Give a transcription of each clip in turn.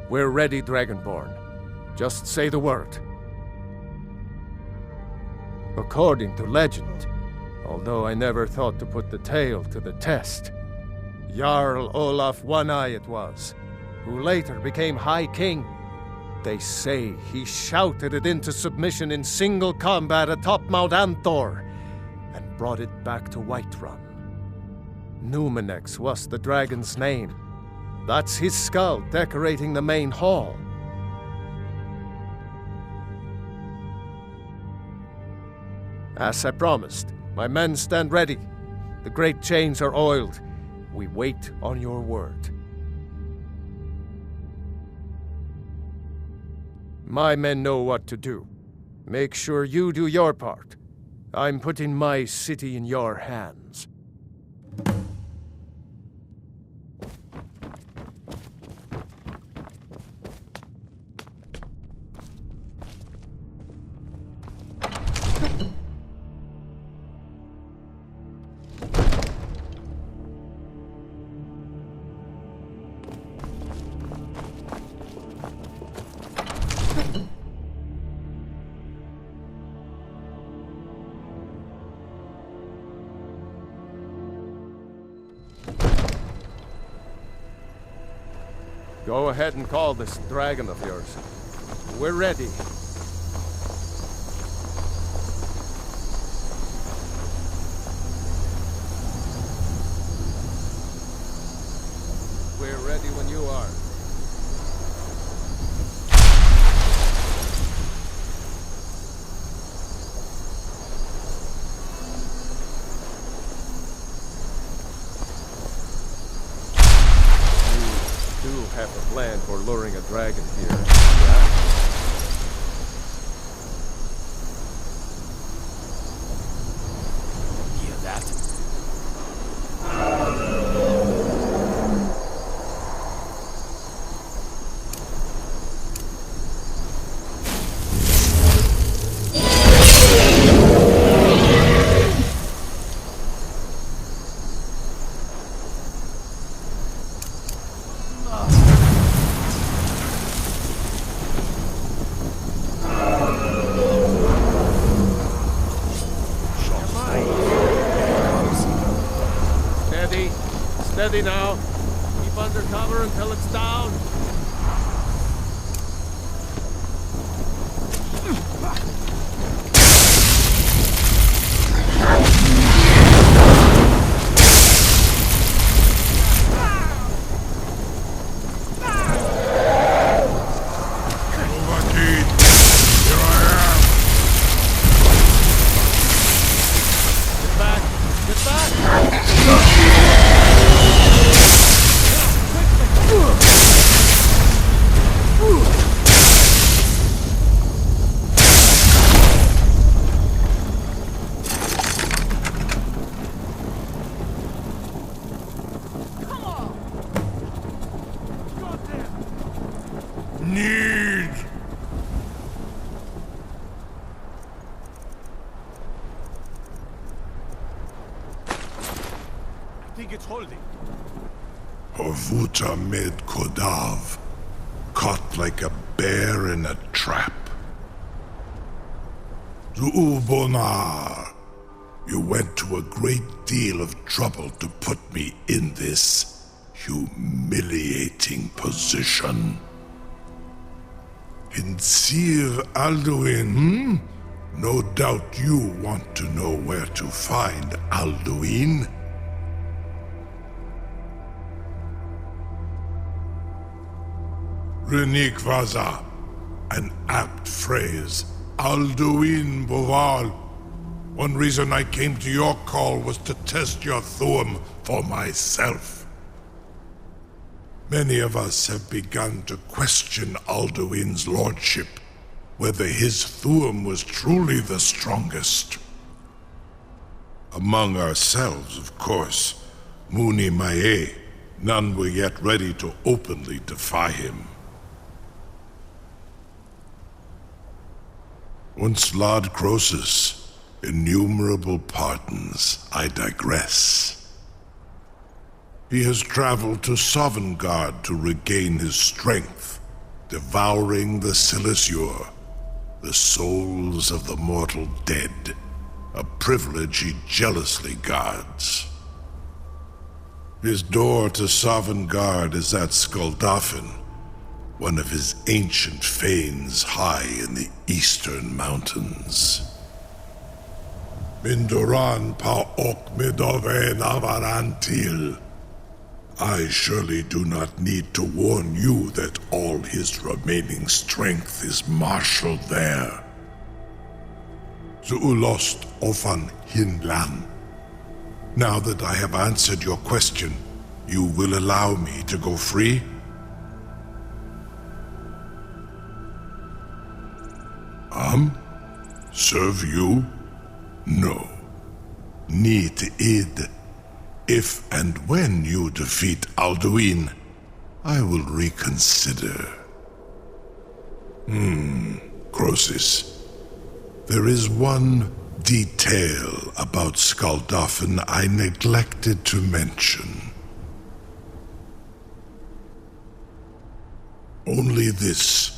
We're ready, Dragonborn. Just say the word. According to legend, although I never thought to put the tale to the test, Jarl Olaf One-Eye it was, who later became High King. They say he shouted it into submission in single combat atop Mount Anthor, and brought it back to Whiterun. Numenex was the dragon's name. That's his skull decorating the main hall. As I promised, my men stand ready. The great chains are oiled. We wait on your word. My men know what to do. Make sure you do your part. I'm putting my city in your hands. Go ahead and call this dragon of yours. We're ready. We're ready when you are. Have a plan for luring a dragon here. Yeah? Hear that? Steady now. Keep under cover until it's down. Get back! Get back! Need! I think it's holding. Horvuta med Kodav, caught like a bear in a trap. Zuubonar, you went to a great deal of trouble to put me in this humiliating position. In Sir Alduin, no doubt you want to know where to find Alduin. Renikvaza, an apt phrase. Alduin Boval. One reason I came to your call was to test your Thuum for myself. Many of us have begun to question Alduin's lordship, whether his Thuum was truly the strongest. Among ourselves, of course, Muni Mae, none were yet ready to openly defy him. Once Lord Croesus, innumerable pardons, I digress. He has traveled to Sovngarde to regain his strength, devouring the Silesure, the souls of the mortal dead, a privilege he jealously guards. His door to Sovngarde is at Skuldafn, one of his ancient fanes high in the eastern mountains. Mindoran pa ok midove navarantil. I surely do not need to warn you that all his remaining strength is marshaled there. Zuulost ofan hinlan. Now that I have answered your question, you will allow me to go free? Serve you? No. Need id. If and when you defeat Alduin, I will reconsider. Croesus. There is one detail about Skuldafn I neglected to mention. Only this.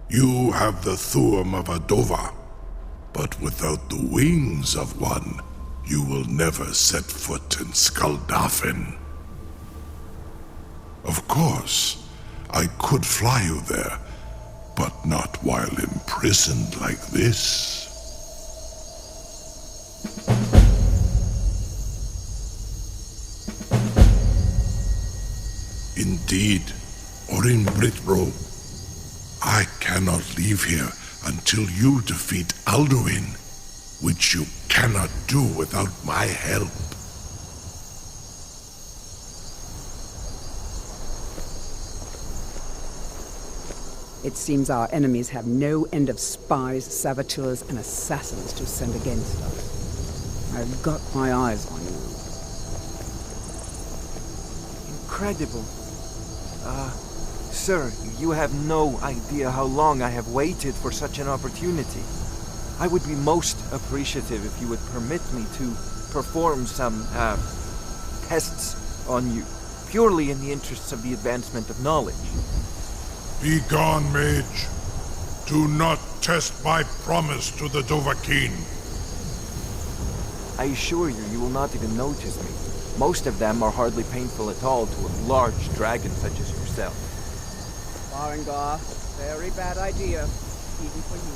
You have the Thuum of a Dova, but without the wings of one, you will never set foot in Skuldafn. Of course, I could fly you there, but not while imprisoned like this. Indeed, Orin Britbro, I cannot leave here until you defeat Alduin, which you cannot do without my help. It seems our enemies have no end of spies, saboteurs, and assassins to send against us. I've got my eyes on you. Incredible. Sir, you have no idea how long I have waited for such an opportunity. I would be most appreciative if you would permit me to perform some, tests on you, purely in the interests of the advancement of knowledge. Be gone, mage. Do not test my promise to the Dovahkiin. I assure you, you will not even notice me. Most of them are hardly painful at all to a large dragon such as yourself. Farengar, very bad idea, even for you.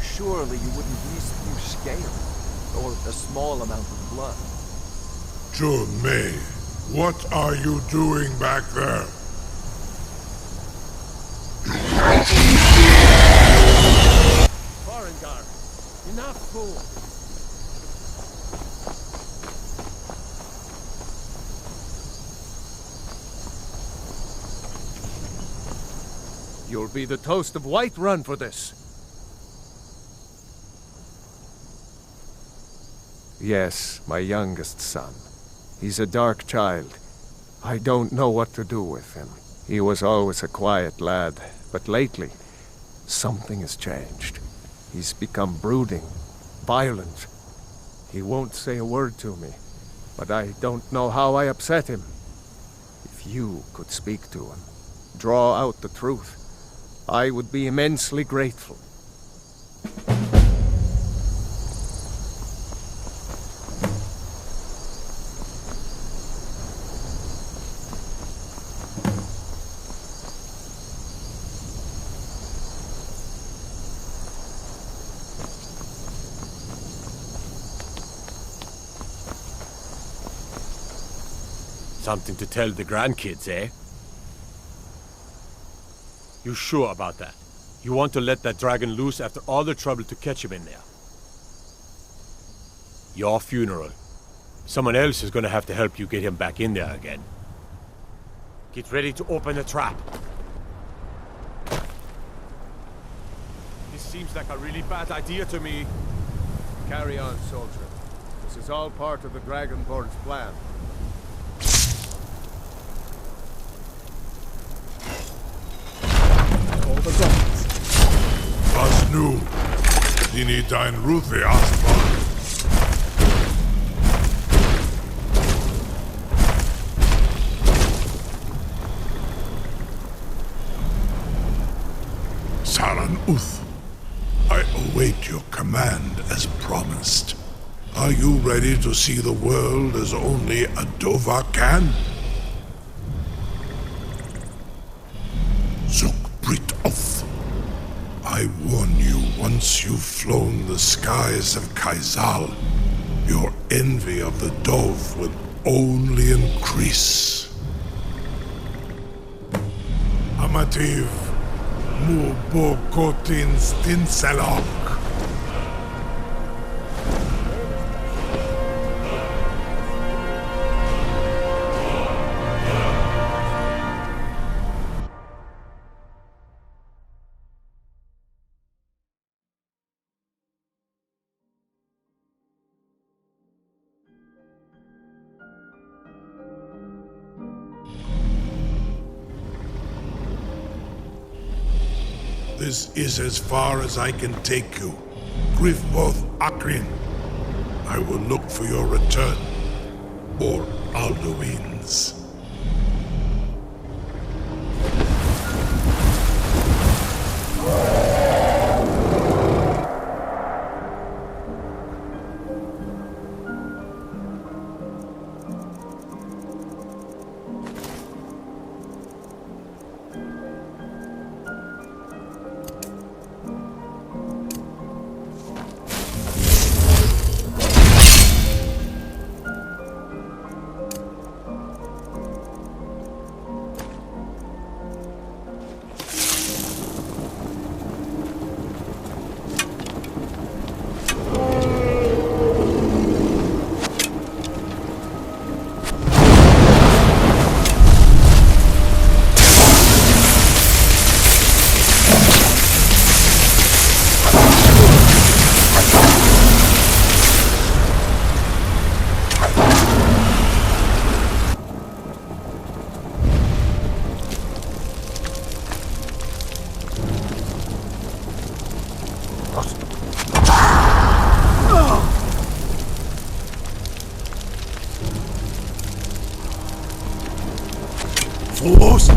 Surely you wouldn't least few scales, or a small amount of blood. May, what are you doing back there? Farengar, enough, fool! You'll be the toast of Whiterun for this. Yes, my youngest son. He's a dark child. I don't know what to do with him. He was always a quiet lad, but lately, something has changed. He's become brooding, violent. He won't say a word to me, but I don't know how I upset him. If you could speak to him, draw out the truth, I would be immensely grateful. Something to tell the grandkids, eh? You sure about that? You want to let that dragon loose after all the trouble to catch him in there? Your funeral. Someone else is gonna have to help you get him back in there again. Get ready to open the trap. This seems like a really bad idea to me. Carry on, soldier. This is all part of the Dragonborn's plan. All the gods. Was nu? Dini dein Ruthi Aspan. Uth, I await your command as promised. Are you ready to see the world as only a Dova can? Zukbrit Oth. I warn you, once you've flown the skies of Kaizal, your envy of the Dove will only increase. Amativ, mu bokotin stinselok. This is as far as I can take you. Grifboth Akrin. I will look for your return. Or Alduin's. Force!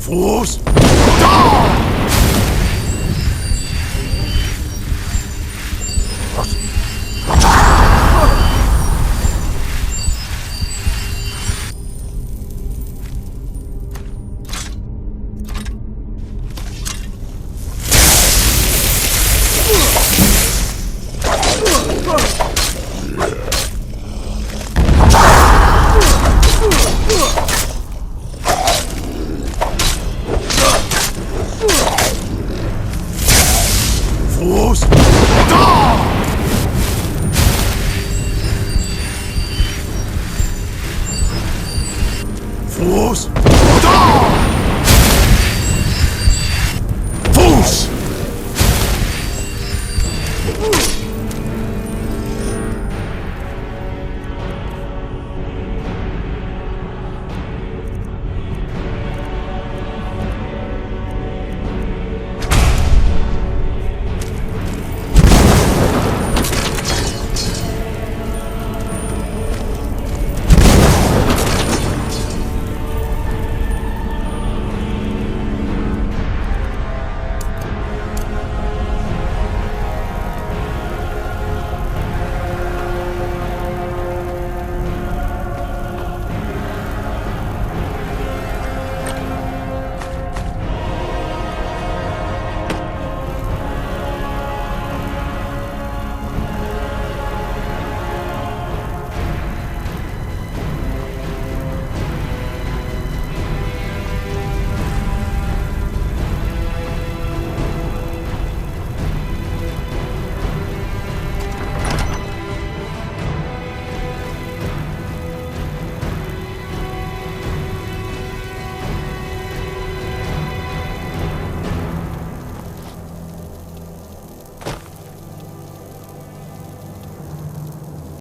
Fools! Fools! Fools!